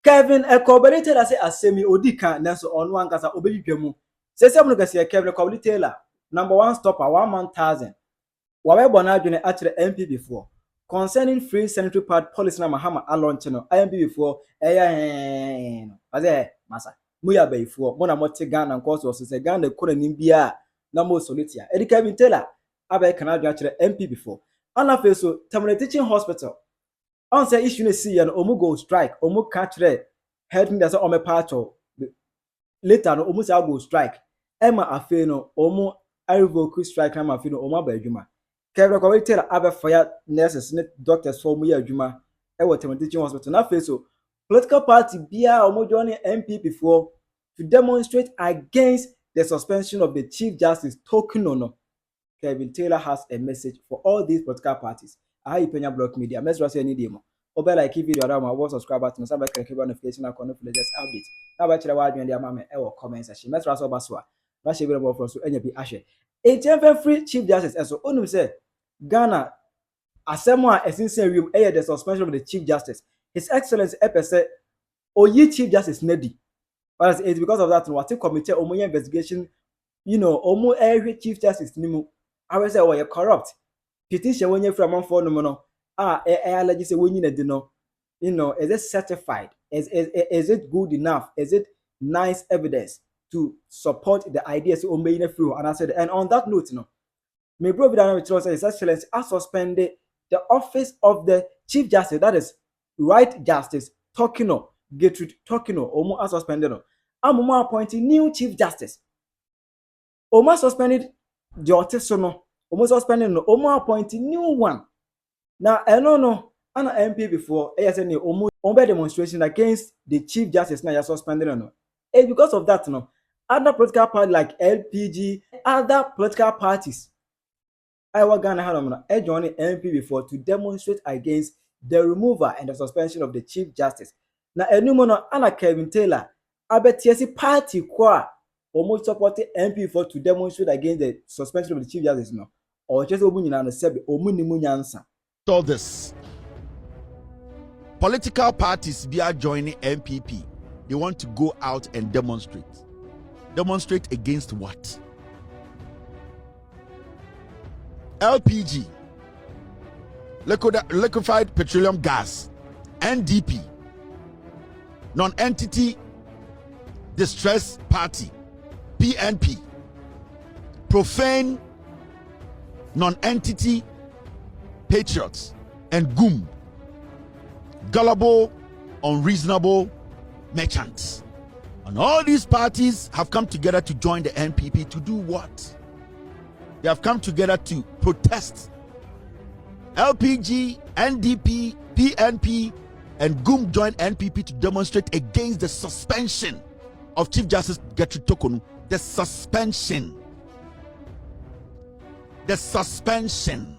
Kevin Ekobeli Taylor say asemi odika neso onu ankasa obeli dwemu. Say no kase Kevin Ekobeli Taylor number 1 stopper 1,000. Wawe bona adwene akire NPP for concerning free sanitary pad policy na Mahama launch no NPP for no aze masa muya bayifo mo na mote Ghana nkoso say Ghana kora nimbia na mo solitia edi Kevin Taylor abai kana adwene akire NPP for ana fe so Tamale Teaching Hospital on say issue na see ya no omu go strike omu catch re head me say omu pacho later no omu say go strike ema afe no omu revoke strike na afe no omu abadwuma Kevin Ekobeli Taylor abe fire nurses ne doctors for mu ya adwuma e wo Tamale Teaching Hospital na fe so political party bia omu join NPP for to demonstrate against the suspension of the Chief Justice Tokuno. Kevin Taylor has a message for all these political parties. I have Penyah Block Media. Let's say any demo. Obe like video around my subscribe button. Some like click notification icon for latest updates. Now watch the wide media mama e comment section. Let's also baswa. Let's share about for so any be ashe. A free Chief Justice and so only say Ghana asemo a sincere room the suspension of the Chief Justice. His Excellency Epese Oyi Chief Justice Nedi. But it's because of that what committee omo investigation, omo every Chief Justice nimu. I will say you're corrupt. Petition when you're from for no allergy say when you is it certified? Is it good enough? Is it nice evidence to support the ideas of being through? And I said, and on that note, my brother His Excellency has suspended the office of the Chief Justice, that is Right Justice Tokino, Gertrude Tokino, Omo has suspended. I'm appointing new Chief Justice. Omo suspended the Otesono. Omo suspended no. Omo appointing new one. Now I don't know. An MP before ASN Omo demonstration against the Chief Justice now you're suspended no. And because of that no, other political parties like LPG, other political parties, I was Ghana had joining MP before to demonstrate against the removal and the suspension of the Chief Justice. Now a new mono Anna Kevin Taylor, I bet TSC party qua almost supported MP for to demonstrate against the suspension of the Chief Justice no. Or just Omunyana Sebi Omunimunyansa. All this political parties be joining NPP. They want to go out and demonstrate. Demonstrate against what? LPG, liquefied petroleum gas, NDP, non-entity distress party, PNP, profane non-entity patriots, and GUM, gullible, unreasonable merchants. And all these parties have come together to join the NPP to do what? They have come together to protest. LPG, NDP, PNP, and GUM joined NPP to demonstrate against the suspension of Chief Justice Gertrude Tokonu. The suspension. The suspension.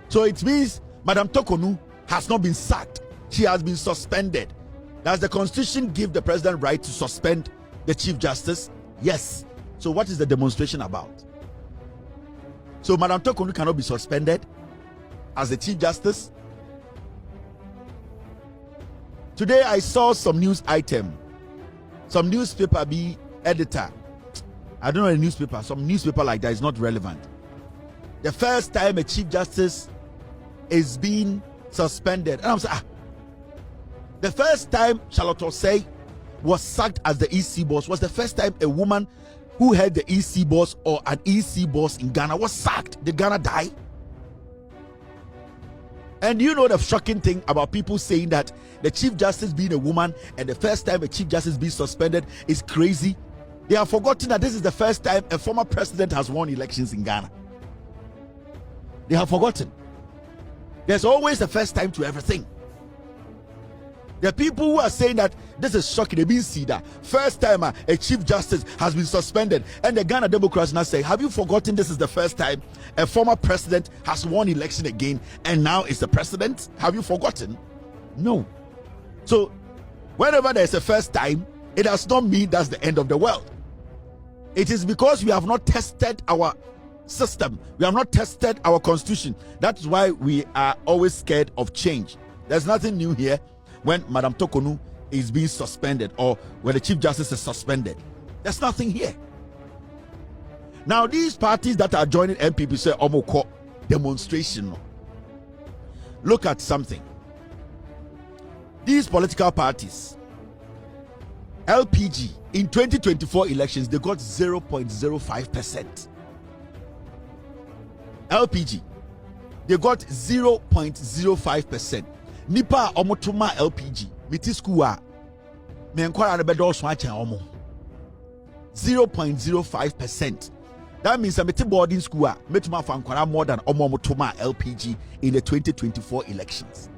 So it means Madam Tokonu has not been sacked. She has been suspended. Does the Constitution give the President right to suspend the Chief Justice? Yes. So what is the demonstration about? So Madam Tokonu cannot be suspended as the Chief Justice? Today I saw some news item. Some newspaper be editor. I don't know the newspaper. Some newspaper like that is not relevant. The first time a Chief Justice is being suspended. And I'm saying, the first time Charlotte Osei was sacked as the EC boss was the first time a woman who had the EC boss or an EC boss in Ghana was sacked. Did Ghana die? And you know the shocking thing about people saying that the Chief Justice being a woman and the first time a Chief Justice being suspended is crazy. They have forgotten that this is the first time a former president has won elections in Ghana. They have forgotten. There's always a first time to everything. The people who are saying that this is shocking, they been see that first time a Chief Justice has been suspended, and the Ghana Democrats now say, have you forgotten this is the first time a former president has won election again and now is the president? Have you forgotten? No. So whenever there's a first time, it does not mean that's the end of the world. It is because we have not tested our system, we have not tested our constitution. That's why we are always scared of change. There's nothing new here when Madam Tokonu is being suspended or where the Chief Justice is suspended. There's nothing here. Now, these parties that are joining NPP say omoko demonstration. Look at something. These political parties, LPG, in 2024 elections, they got 0.05%. LPG, they got 0.05%. Nipa omotuma LPG, miti skuwa, me enkwara na bedo so achen omo. 0.05%. That means a meti boarding school metuma fa nkwara more than omotuma LPG in the 2024 elections.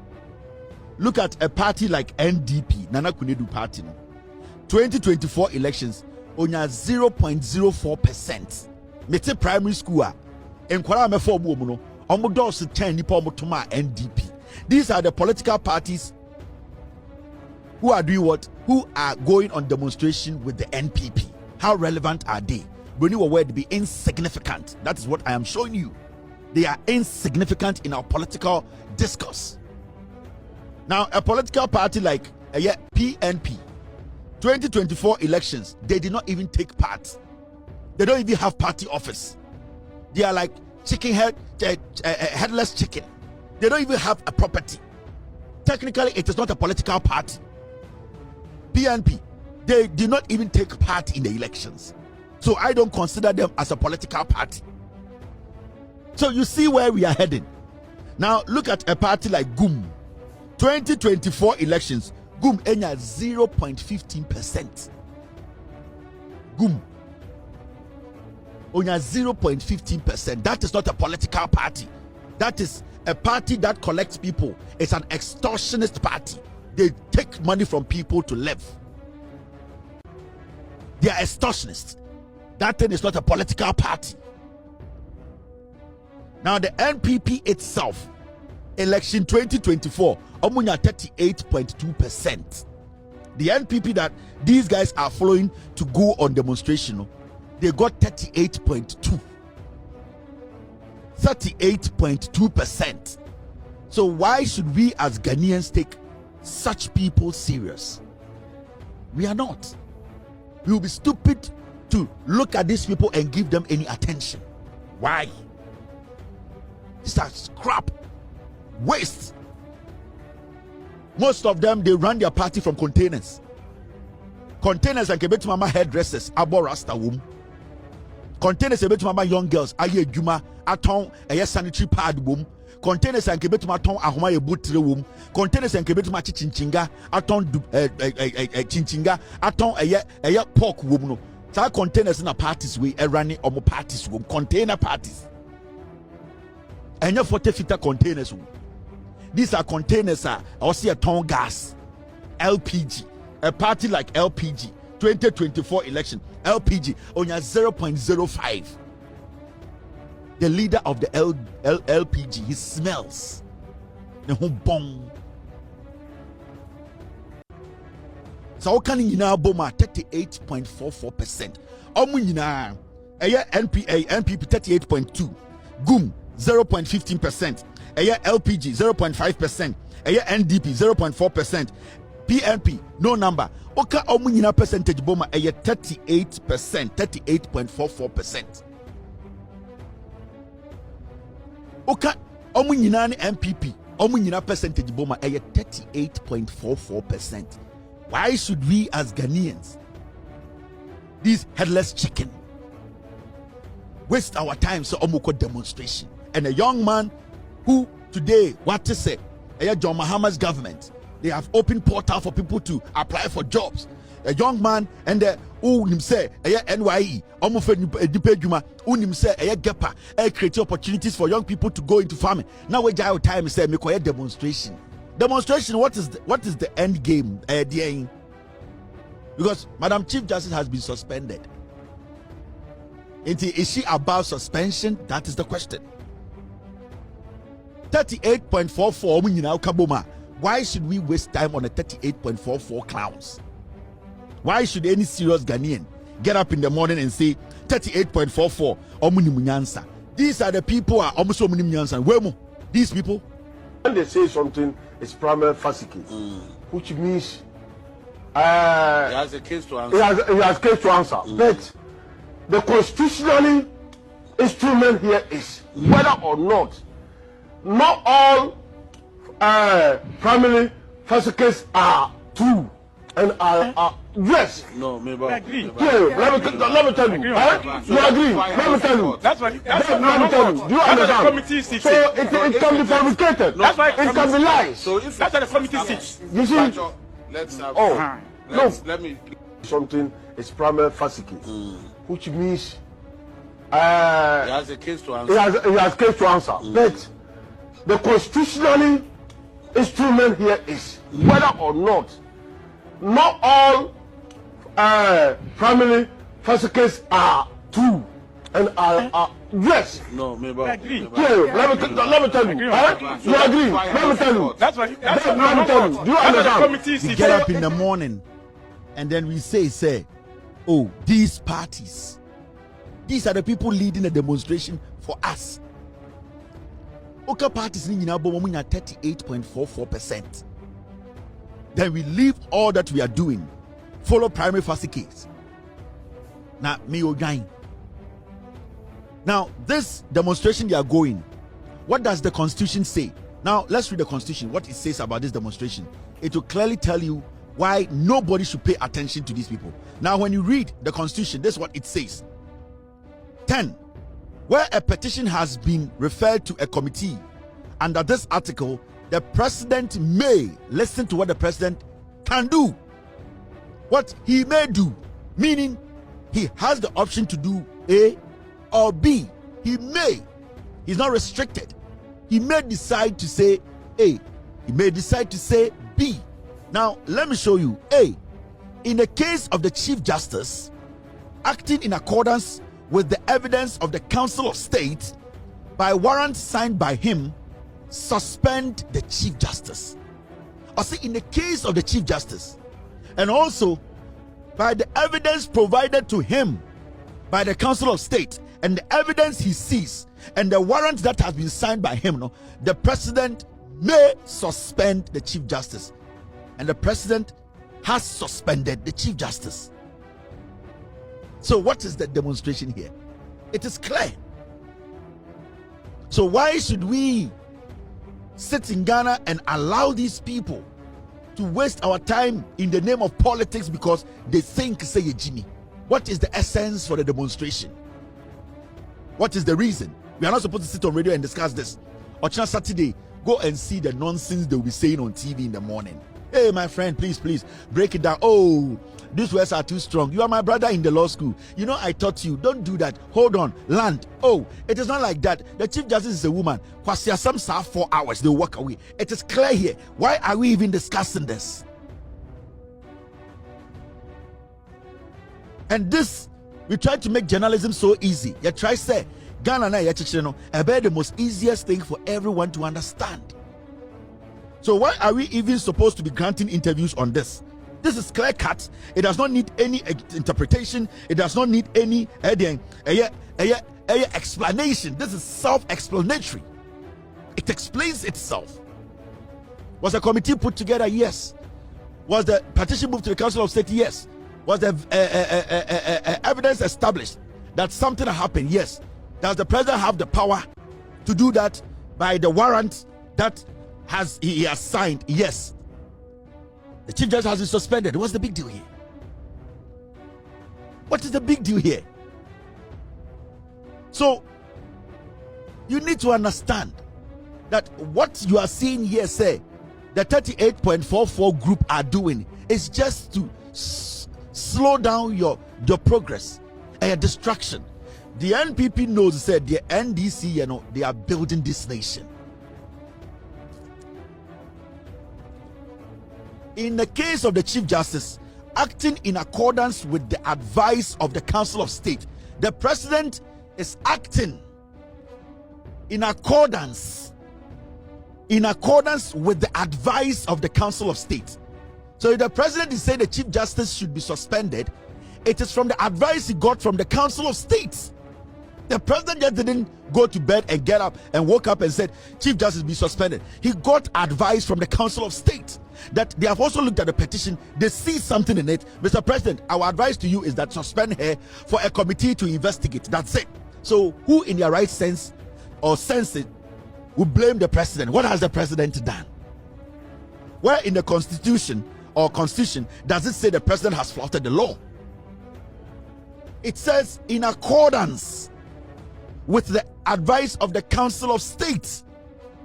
Look at a party like NDP, Nana Kunedu party. No? 2024 elections, onya 0.04%. Meti primary school, enkwara me for omo no, omo dos 10 nipa omotuma NDP. These are the political parties who are doing what? Who are going on demonstration with the NPP. How relevant are they? When you are aware to be insignificant, that is what I am showing you. They are insignificant in our political discourse. Now, a political party like PNP, 2024 elections, they did not even take part. They don't even have party office. They are like headless chicken. They don't even have a property. Technically, it is not a political party. PNP, they did not even take part in the elections. So I don't consider them as a political party. So you see where we are heading. Now look at a party like GUM. 2024 elections, GUM enya 0.15%. GUM onya 0.15%. That is not a political party. That is a party that collects people. It's an extortionist party. They take money from people to live. They are extortionists. That thing is not a political party. Now the NPP itself, election 2024, omunya 38.2%. The NPP that these guys are following to go on demonstration, they got 38.2. 38.2%. So why should we as Ghanaians take such people serious? We are not. We will be stupid to look at these people and give them any attention. Why? These are scrap, waste. Most of them, they run their party from containers. Containers and kebet mama hairdressers, abo rasta womb. Containers and kebet mama young girls, aye juma, aton, aye sanitary pad womb. Containers and kebet mama ton ahoma ye butre womb. Containers and kebet mama chinchinga, aton chinchinga, aton aye pork womb no. So containers in a parties we running or parties womb. Container parties. And your 40-footer containers womb. These are containers also a ton gas. LPG. A party like LPG 2024 election, LPG on your 0.05. The leader of the LPG, he smells the whole bong. So can you now boma 38.44%? Omunina NPP 38.2, GUM 0.15%, LPG 0.5%, NDP 0.4%. PNP, no number. Oka omunyina percentage boma 38%, 38.44%. Oka omunyina ni NPP, omunyina percentage boma 38.44%. Why should we as Ghanaians, these headless chicken, waste our time so omoko demonstration? And a young man who today, what to say, John Mahama's government, they have opened portal for people to apply for jobs. A young man and who say NYE, Gepa, create opportunities for young people to go into farming. Now we jail time say make a demonstration. Demonstration, what is the end game? Because Madam Chief Justice has been suspended. Is she above suspension? That is the question. 38.44. Why should we waste time on a 38.44 clowns? Why should any serious Ghanaian get up in the morning and say 38.44 omunimunyansa? These are the people who are almost omunimunyansa. Where these people? When they say something, it's primary fascicles, which means has a case to answer. He has case to answer. But the constitutionally instrument here is whether or not all family fascists are true and are yes. No, maybe. Let me tell you. You agree? Let me tell you. That's what. Let me tell you. Do you understand? So it can be fabricated. That's why it can be lies. So if that's why the committee sits. You see? Let's have. Let me. Something is primary fascist, which means he has a case to answer. He has case to answer. But the constitutionally instrument here is whether or not all family fascists are true and are yes. No, maybe. Let me tell you. You agree? Let me tell you. That's what. Let me tell you. Do you understand? We get up in the morning and then we say, oh, these parties, these are the people leading the demonstration for us. Okay, parties in 38.44%. Then we leave all that we are doing, follow primary fascists. Now, Now, this demonstration they are going, what does the Constitution say? Now, let's read the Constitution, what it says about this demonstration. It will clearly tell you why nobody should pay attention to these people. Now, when you read the Constitution, this is what it says. 10. Where a petition has been referred to a committee, under this article, the president may listen to what the president can do. What he may do, meaning he has the option to do A or B. He may. He's not restricted. He may decide to say A. He may decide to say B. Now, let me show you. A. In the case of the Chief Justice, acting in accordance with the evidence of the Council of State, by warrant signed by him, suspend the Chief Justice. I see, in the case of the Chief Justice, and also by the evidence provided to him by the Council of State, and the evidence he sees, and the warrant that has been signed by him, the president may suspend the Chief Justice. And the president has suspended the Chief Justice. So what is the demonstration here? It is clear. So why should we sit in Ghana and allow these people to waste our time in the name of politics because they think say a Jimmy? What is the essence for the demonstration? What is the reason? We are not supposed to sit on radio and discuss this. On Saturday, go and see the nonsense they will be saying on TV in the morning. Hey, my friend, please break it down. Oh, these words are too strong. You are my brother in the law school. You know, I taught you. Don't do that. Hold on. Land. Oh, it is not like that. The Chief Justice is a woman. Some 4 hours, they walk away. It is clear here. Why are we even discussing this? And this, we try to make journalism so easy. You try say, Ghana na about the most easiest thing for everyone to understand. So why are we even supposed to be granting interviews on this? This is clear cut. It does not need any interpretation. It does not need any explanation. This is self-explanatory. It explains itself. Was the committee put together? Yes. Was the petition moved to the Council of State? Yes. Was the evidence established that something happened? Yes. Does the president have the power to do that by the warrant that he has signed? Yes. The Chief Justice has been suspended. What's the big deal here? What is the big deal here? So you need to understand that what you are seeing here, say the 38.44 group are doing is just to slow down your progress and your distraction. The NPP knows, said the NDC, they are building this nation. In the case of the Chief Justice, acting in accordance with the advice of the Council of State, the president is acting in accordance with the advice of the Council of State. So if the president is saying the Chief Justice should be suspended, it is from the advice he got from the Council of State. The president just didn't go to bed and get up and woke up and said, Chief Justice be suspended. He got advice from the Council of State. that they have also looked at the petition. They see something in it. Mr. President, our advice to you is that suspend her for a committee to investigate. That's it. So who in their right sense or senses will blame the president? What has the president done? Where in the constitution does it say the president has flouted the law? It says in accordance with the advice of the Council of State.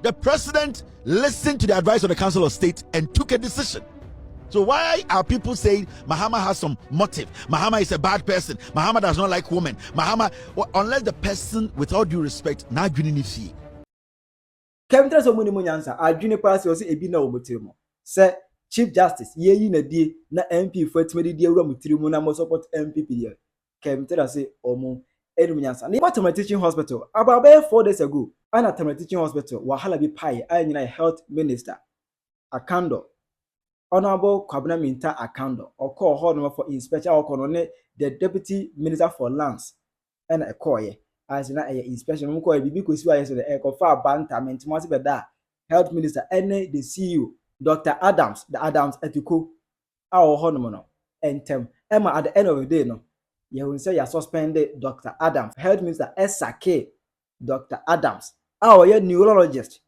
The president listened to the advice of the Council of State and took a decision. So why are people saying Mahama has some motive? Mahama is a bad person. Mahama does not like women. Mahama, unless the person, with all due respect, na adwini ni fie. Kemtra so muni munyansa adwini pass o se ebi na omotimo. Se Chief Justice yeyi na die na MP for atmedi die awura mutirimu na mo support MPP die. Kemtra say omo edumunyansa. Ni Tamale Teaching Hospital about 4 days ago. Ana Tamale Teaching Hospital wahala bi pai anyina health minister Akando. Honorable Kwabena Minta Akando or call Honorable for inspection or the Deputy Minister for Lands and a coy as in a inspection because you are the Ecofa Bantam and Health Minister and the CEO Dr. Adams, the Adams Etiko our Honorable and Emma at the end of the day no you will say you suspended Dr. Adams, Health Minister SK Dr. Adams, our neurologist,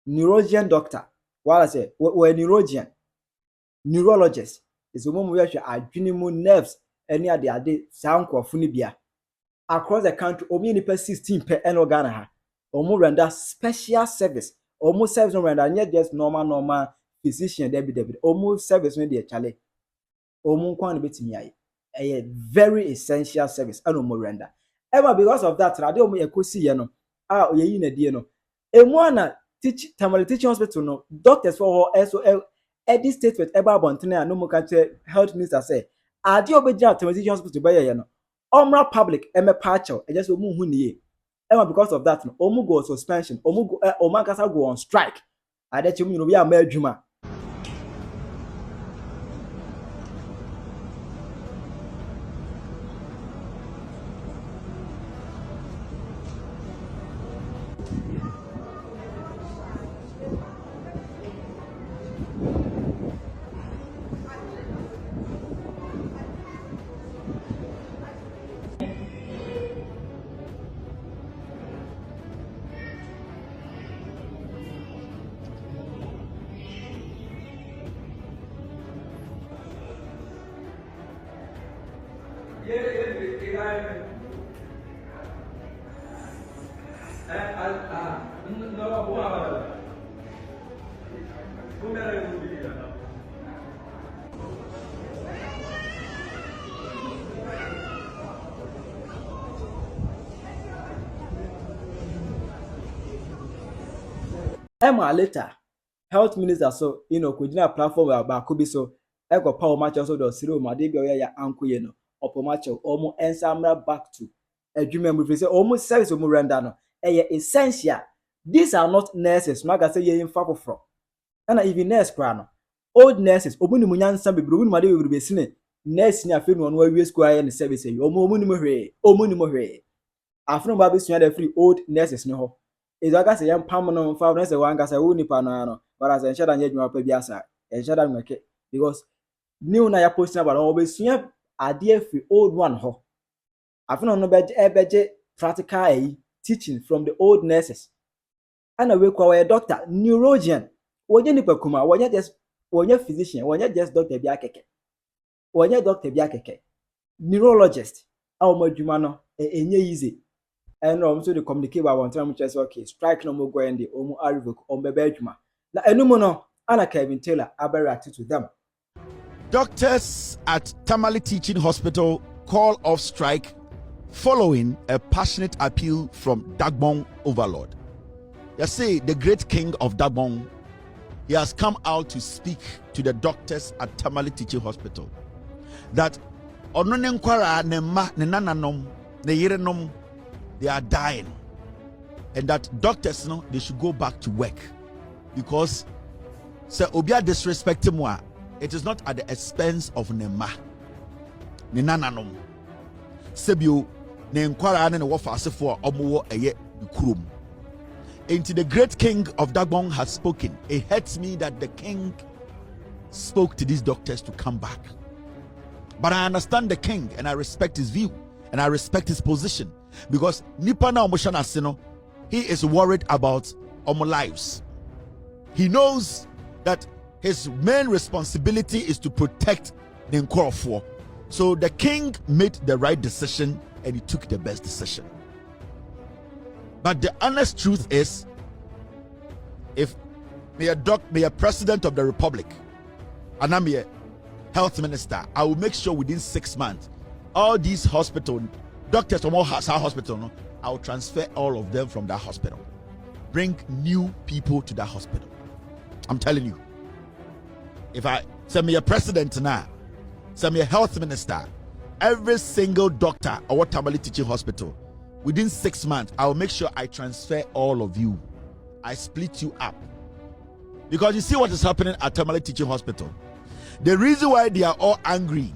neurologian doctor. While I say we're neurologist is a woman where she adrenal nerves any of the other sound funibia across the country. Only per 16 per organ ha almost render special service, almost service no render not just normal physician David almost service when they chale almost kwan betimi a very essential service and almost render ever because of that radio me ekosi ye no oyeyi na die no emu na Tamale Teaching Hospital no doctors for SOL this statement about Bontene no more health minister say ade obejia Tamale Teaching Hospital by ye no omra public eme patcho e just omu hu niye ever because of that no omu go suspension omu go omankasa go on strike ade chemu no bi ama adwuma. Emma later, health minister so kujina platform about Kobe so ego power match also do siro ma de bi ya anko ye no opo match omo ensamra back to adwuma mu say almost service omo render no essential. These are not nurses no ga say ye mfa foforo na even nurse kra no old nurses omo ni munyansa bebre omo ni ma de bebre besine nurse ni afi no no awie school aye ne service yi omo ni mo hwe afno ba be sua da free old nurses ni ho Izaga say yam pam no mfa no say wanga say wo nipa no but as en shada nya dwuma pa bi asa en shada nweke because new na ya post na ba no obesua ade afi old one ho afno no beje practical teaching from the old nurses and we kwa we doctor neurologian wonye nipa kuma wonye physician wonye just doctor bi akeke wonye doctor bi akeke neurologist aw madwuma no enye easy. And also the communicate about one time which okay strike no more go and the omu revoke on bebejuma na enumo no ana Kevin Taylor reacted to them. Doctors at Tamale Teaching Hospital call off strike following a passionate appeal from Dagbon Overlord. You see, the great king of Dagbon, he has come out to speak to the doctors at Tamale Teaching Hospital that ononenkwara ne ma ne nananom ne yerenom they are dying, and that doctors they should go back to work because sir obia disrespect moi it is not at the expense of nema ne nananom sebio ne nkwara ne wo fasefo omowo eye kurom. Into the great king of Dagbon has spoken. It hurts me that the king spoke to these doctors to come back. But I understand the king and I respect his view and I respect his position, because nipa na omoshana sino, he is worried about our lives. He knows that his main responsibility is to protect the Nkorofo. So the king made the right decision and he took the best decision. But the honest truth is, if me a president of the republic and I'm a health minister, I will make sure within 6 months all these hospital doctors from all hospital, I will transfer all of them from that hospital, bring new people to that hospital. I'm telling you, if I send me a president now, send me a health minister, every single doctor or what Tamale Teaching Hospital, within 6 months, I will make sure I transfer all of you. I split you up. Because you see what is happening at Tamale Teaching Hospital. The reason why they are all angry,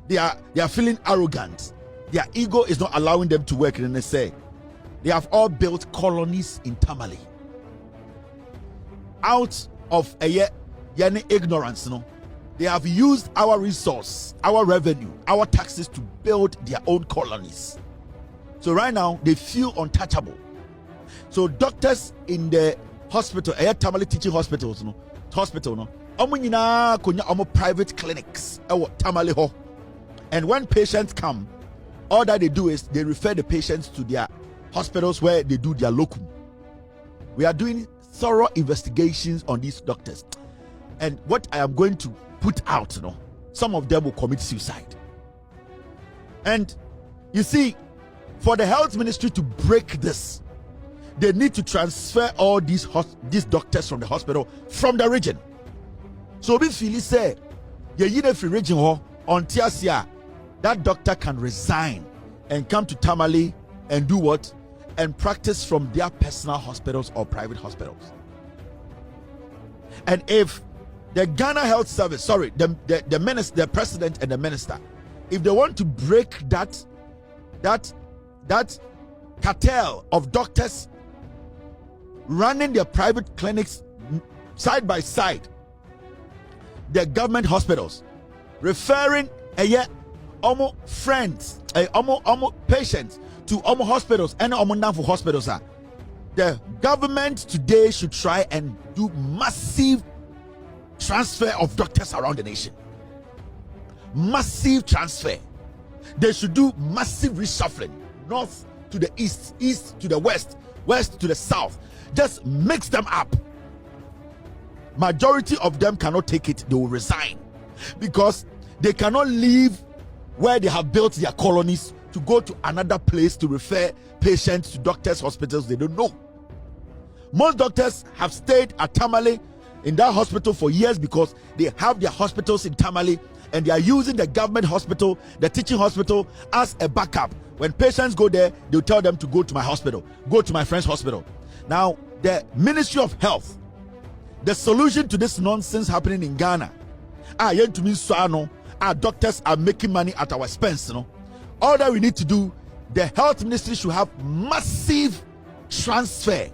they are feeling arrogant, their ego is not allowing them to work. And they say they have all built colonies in Tamale out of a ignorance. They have used our resource, our revenue, our taxes to build their own colonies. So right now they feel untouchable. So doctors in the hospital, Tamale Teaching Hospitals, private clinics, Tamale Ho. And when patients come, all that they do is they refer the patients to their hospitals where they do their locum. We are doing thorough investigations on these doctors. And what I am going to put out, some of them will commit suicide. And you see, for the health ministry to break this, they need to transfer all these doctors from the hospital from the region. So if Philly said, free region on Tiasia, that doctor can resign and come to Tamale and do what? And practice from their personal hospitals or private hospitals. And if the Ghana Health Service, the minister, the president and the minister, if they want to break that cartel of doctors running their private clinics side by side, the government hospitals, referring friends, patients to hospitals and for hospitals, the government today should try and do massive transfer of doctors around the nation. Massive transfer. They should do massive reshuffling, north to the east, east to the west, west to the south. Just mix them up. Majority of them cannot take it. They will resign because they cannot leave where they have built their colonies to go to another place to refer patients to doctors' hospitals they don't know. Most doctors have stayed at Tamale in that hospital for years because they have their hospitals in Tamale and they are using the government hospital, the teaching hospital, as a backup. When patients go there, they'll tell them to go to my hospital, go to my friend's hospital. Now, the Ministry of Health, the solution to this nonsense happening in Ghana, doctors are making money at our expense. All that we need to do, the health ministry should have massive transfer.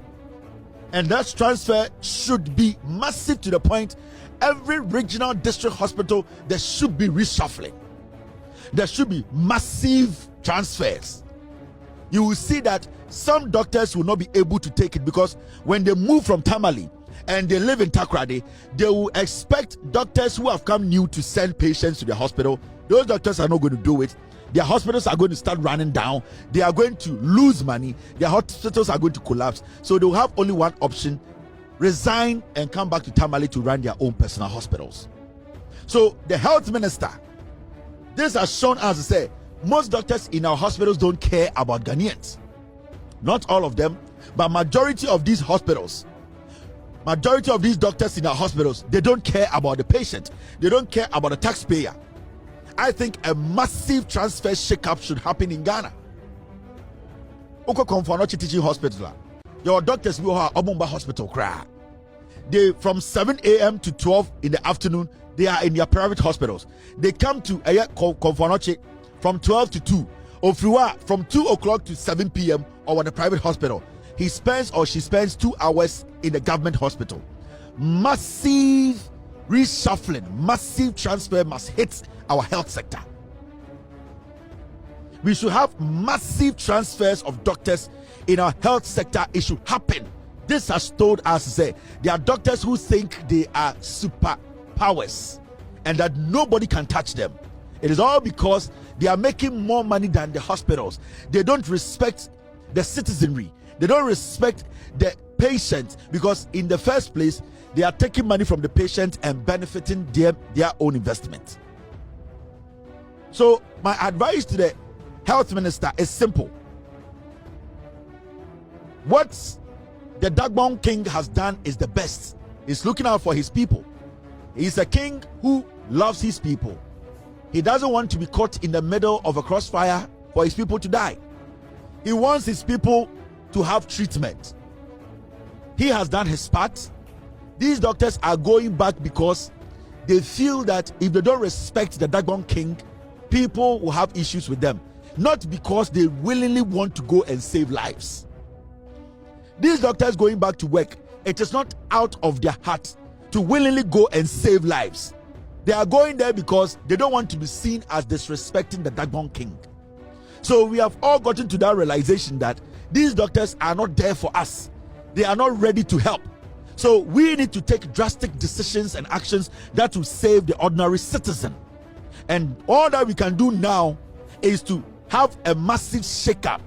And that transfer should be massive to the point every regional district hospital, there should be reshuffling. There should be massive transfers. You will see that some doctors will not be able to take it because when they move from Tamale and they live in Takoradi, they will expect doctors who have come new to send patients to their hospital. Those doctors are not going to do it. Their hospitals are going to start running down. They are going to lose money. Their hospitals are going to collapse. So they will have only one option: resign and come back to Tamale to run their own personal hospitals. So the health minister, this has shown us to say, most doctors in our hospitals don't care about Ghanaians. Not all of them, but majority of these hospitals, majority of these doctors in our hospitals, they don't care about the patient. They don't care about the taxpayer. I think a massive transfer shake-up should happen in Ghana. Oko Konfanochi Teaching Hospital, your doctors will have Obumba Hospital. They from 7 a.m. to 12 in the afternoon, they are in their private hospitals. They come to Konfanochi from 12 to 2. Ofriwa from 2 o'clock to 7 p.m. or at the private hospital. He spends or she spends 2 hours in the government hospital. Massive reshuffling, massive transfer must hit our health sector. We should have massive transfers of doctors in our health sector. It should happen. This has told us that there are doctors who think they are superpowers and that nobody can touch them. It is all because they are making more money than the hospitals. They don't respect the citizenry. They don't respect the patient, because in the first place, they are taking money from the patient and benefiting their own investment. So my advice to the health minister is simple. What the Dagbon King has done is the best. He's looking out for his people. He's a king who loves his people. He doesn't want to be caught in the middle of a crossfire for his people to die. He wants his people to have treatment. He has done his part. These doctors are going back because they feel that if they don't respect the Dagbon King, people will have issues with them. Not because they willingly want to go and save lives. These doctors going back to work, it is not out of their heart to willingly go and save lives. They are going there because they don't want to be seen as disrespecting the Dagbon King. So we have all gotten to that realization that these doctors are not there for us. They are not ready to help. So we need to take drastic decisions and actions that will save the ordinary citizen. And all that we can do now is to have a massive shake-up,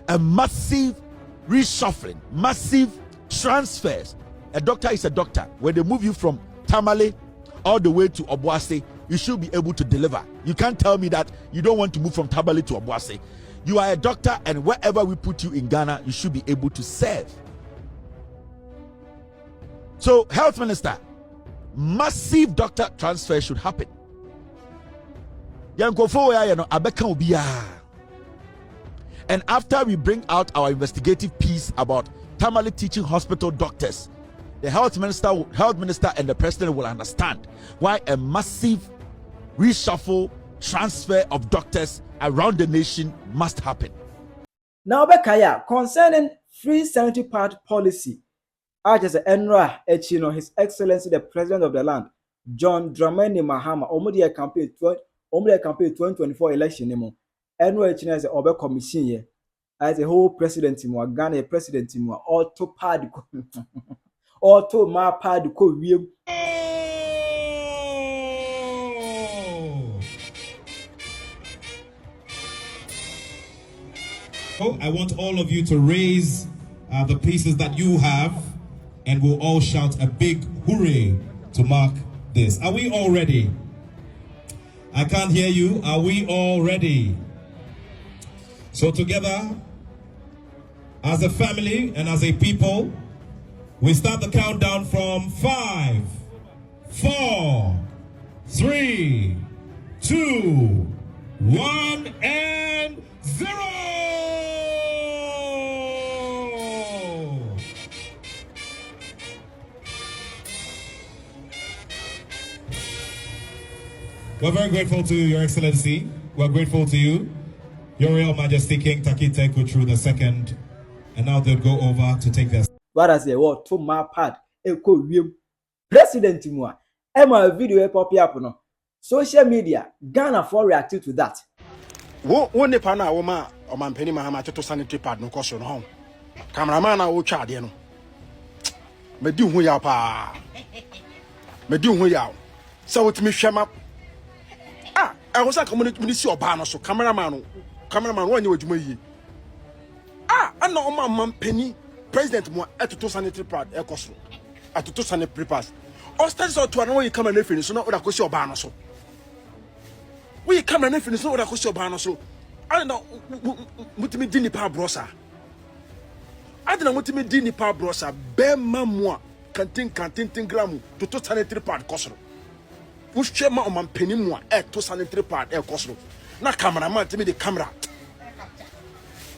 a massive reshuffling, massive transfers. A doctor is a doctor. When they move you from Tamale all the way to Obuasi, you should be able to deliver. You can't tell me that you don't want to move from Tamale to Obuasi. You are a doctor, and wherever we put you in Ghana, you should be able to serve. So, health minister, massive doctor transfer should happen. And after we bring out our investigative piece about Tamale Teaching Hospital doctors, the health minister and the president will understand why a massive reshuffle, transfer of doctors around the nation must happen. Now, Bekaya, concerning free sanitary pad policy, as Enra Echino, His Excellency the President of the land, John Dramani Mahama, Omudia campaign 2024 election, Enra Echino as a Obe Commission here, as a whole president, Ghana president, auto pad, auto ma pad, co I want all of you to raise the pieces that you have, and we'll all shout a big hooray to mark this. Are we all ready? I can't hear you. Are we all ready? So together, as a family and as a people, we start the countdown from 5, 4, 3, 2, 1, and 0! We're very grateful to Your Excellency. We're grateful to you, Your Royal Majesty King Takite Kutru II, and now they'll go over to take their... What I say, what to my pad, President Timua, Emma video pop up no. Social media, Ghana for reacting to that. One the pana woman or man penny Mahama to sanitary pad no cost on home. Cameraman I will charge you. Me do who ya pa. Me do who ya. So it me shema. Ah, I was a community or banner so cameraman when you were to Ah, I know man penny. President mo to sanitary pad e cost. To sanitary pass. Or studies or to an way come and finish so not what I cost your banner so. We come and finish what I cost your banner so. I don't know what me dini pa brosa. I don't know what me dini pa brosa. Be mamwa canteen gramu to sanitary pad cost. Who's chairman on man penny moi to sanitary pad e cost. Na cameraman to me the camera.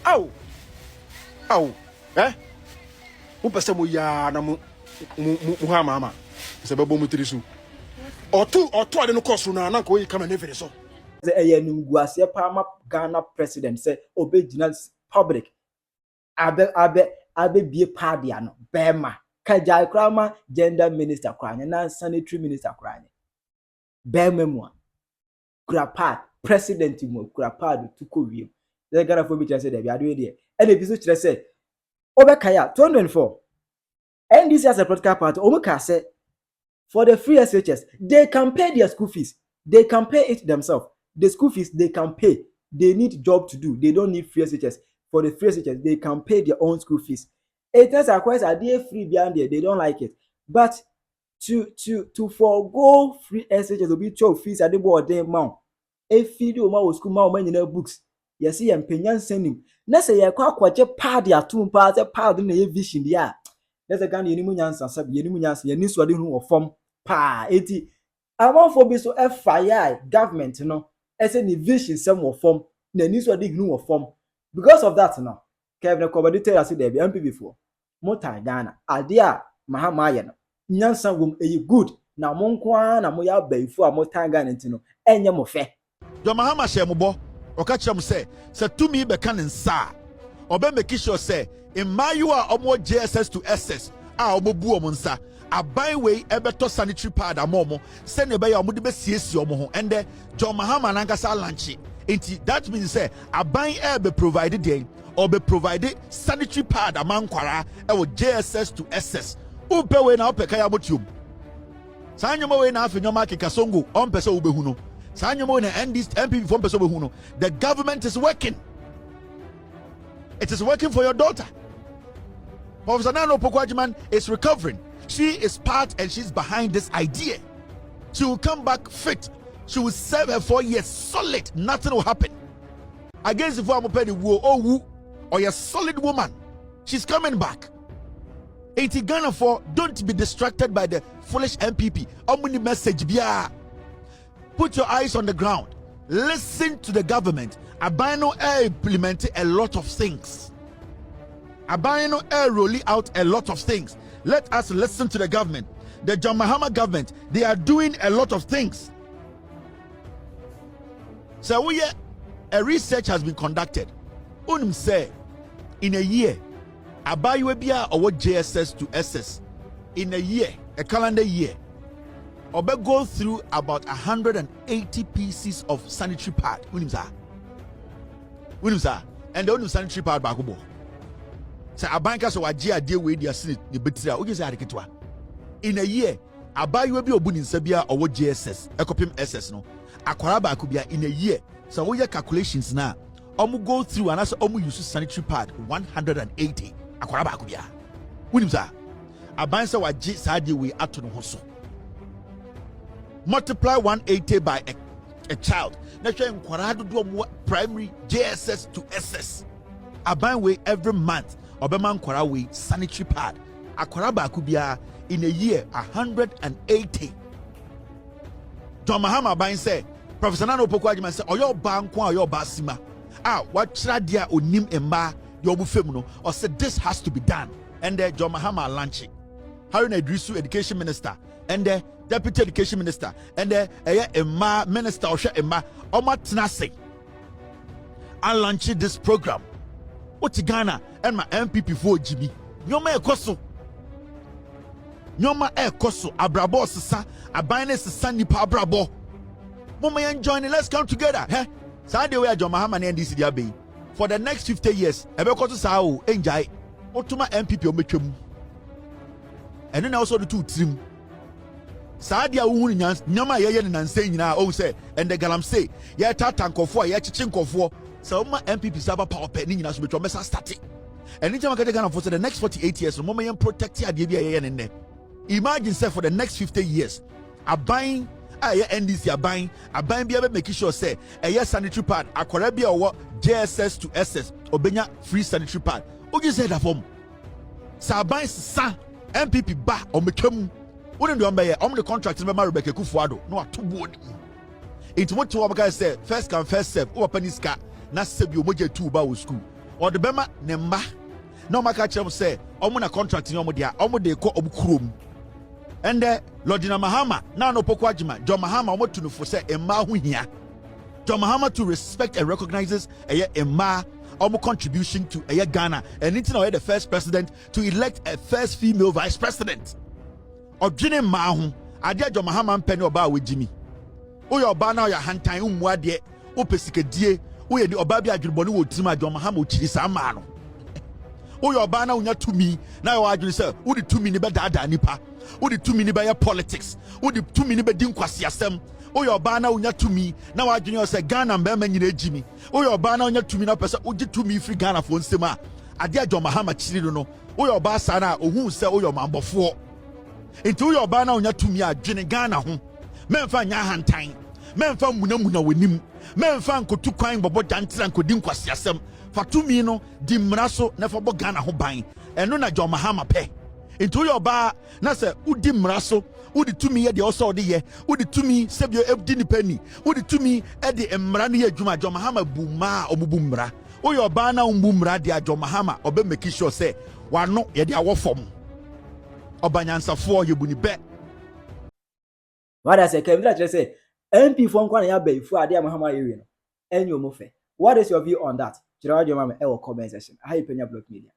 Ow. Eh? Who pesa mo ya na mo mama. Se bebo mo tirisu. Otu ade no cost na ko yi come and finish so. Numguasia Palma Ghana president say obey public. Abe be pardiano, Bema. Kajai Krama, gender minister crying, and sanitary minister crying. Bear memoir. Grapad, president mo, grapad to Korea. They're gonna for me to say that we are doing it. And if you should say, Obekaya, 2024. And this as a political party, Omeka said, for the free SHS, they can pay their school fees. They can pay it themselves. The school fees, they can pay. They need job to do. They don't need free SHS. For the free SHS, they can pay their own school fees. It is a question, are they free beyond there? They don't like it. But to forego free SHS, will be 12 fees at the board day amount. If you do my school, my many books, you see, and Penyah send him. Let's say, I quite a party at 2 parts, a part in the vision. Yeah. There's a gun, Yenimunians and Sub Yenimunians, Yeniswadi who form pa 80. I want for be so FII government, you know, as any vision some will form, Yeniswadi who form. Because of that, now, Kevin Kobadi tell us there be NPP before. Mota Ghana, Adia Mahamayan, Nyansan wum a good. Now, Monkwan, and Moya Bay for Mota Ghana, you know, and Yamofe. Your Mahama Shemubo, or catch him say to me, Bekan sa, or Ben Bekisho say, in my you are more JSS to SS, our Mobu Monsa, a byway Ebeto sanitary pad a momo, send a bay or Mudibe CS and then John Mahama Nankasa Lanchi. That means say a buy air be provided day or be provided sanitary pad a manquara or JSS to SS. Upewe na Pekaya Motium. Sanyomo na Finomaki Kasongo on Peso Ubehuno. Sanyomo na NPP from Peso Ubehuno. The government is working. It is working for your daughter. Professor Nano Pokwajiman is recovering. She is part and she's behind this idea. She will come back fit. She will serve her 4 years solid. Nothing will happen. Against the former penny or a solid woman. She's coming back. 80 Ghana for don't be distracted by the foolish NPP. Omni message bia. Put your eyes on the ground. Listen to the government. Abino Air implemented a lot of things. Abino Air rolling out a lot of things. Let us listen to the government. The John Mahama government, they are doing a lot of things. So a research has been conducted. Unim say in a year, Abaywe or what JSS to SS in a year, a calendar year, Obe go through about 180 pieces of sanitary pad. Unim sa, and the only sanitary pad bakubo. So Abanka so wajia deal with their senate the betra. Ugi say adiketwa. In a year, Abaywe bi obuni nsabia or what JSS, ekopim SS no. Akwara bakubia in a year. So we your calculations now. Omu go through and also omu use sanitary pad 180. Akwara bakubia. Unim sa. Abansa waji sadi we ato no hoso. Multiply 180 by a child. Naturally, in primary JSS to SS. Abanwe every month. Obeman Kwarawe sanitary pad. Akwaraba kubia in a year 180. John Mahama Bain said, Professor Nano Pokwajiman said, or your bank or your basima. What tradia onim emma your bufemuno or said this has to be done. And then John Mahama launching. Harun Idrisu, Education Minister, and the Deputy Education Minister, and the Emma Minister or Emma Oma Tnase. I launched this program. What's Ghana and my NPP for GB? Nyoma ekoso. Nyoma ekoso. Abrabo sisa. Abine sisa nipa abrabo. Mama yan join. Let's come together. Hey, Sunday we are John Mahama and NDC diabe. For the next 50 years, ebeko to sao enjoy. Otuma NPP omechemu. And then also the two trim. Sadia wuni nyama yeye ni nanse nyina o say and the galam say ye tatankofo ye chichinkofo so ma MPP saba power pen nyina so betwa mesa start and nyama kete Ghana for the next 48 years no mama yen protect ade bia ye ne. Imagine say for the next 50 years aban aye NDC aban bia be make sure say sanitary pad akwara bia owo JSS to SS obenya free sanitary pad ogi say that form saban sa MPP ba o metwam wouldn't do the contract in Rebecca Kufuado. No, too good. It's what to our guys say first come, first serve, or Peniska, not save you moja 2 about school. Or the Bema Nemba. No, my catcher say, I'm on a contract in Omodia, Omode ko Obukrum. And Lordina Mahama, now no Pokwajima, John Mahama, what to know for say, Emma Winia. John Mahama to respect and recognizes a Ma almost contribution to Ghana, and it's now the first president to elect a first female vice president. Ojine Mahu, Adia Jo Mahama Penny Oba with Jimmy. Oya Oba now ya hantai umwade, opesike die, oya di Oba bi adwiboni wo tima Jo Mahama ochiri sa ma no. Oya Oba na unya tumi, na yo adwiri say, wo di tumi ni be dada nipa, wo di tumi ni be politics, wo di tumi ni be di nkwasi asem. Oya Oba na unya tumi, na wa adwiri say Ghana mbema nyina ejimi. Oya Oba na unya tumi na pese oji tumi free Ghana fo nsema. Adia Jo Mahama chiri no. Oya Oba sa na ohun say oya mambofo. Into your banner on your tumi adwene Ghana ho memfa nya hantan memfa munamuna wenim memfa nkotu kwan bobo dantra nkodi nkwasi asem fatumi no di mraso na fa bo Ghana ho ban eno na Jo Mahama pe into your ba na se udi mraso udi tumi ye de oso de ye udi tumi sebio ebdi ni pani udi tumi e de emra ne adwuma Jo Mahama buma obubu mra o your ba na umbu mra de Jo Mahama obe make sure say wano ye de awofom Obanyansafo yebuni be. What I say, Kevin, just say, NP from Kwana Bay for Adia Mahama area. And you move. What is your view on that? Chirajo Mama, comment section. Hi, Penyah Block Media.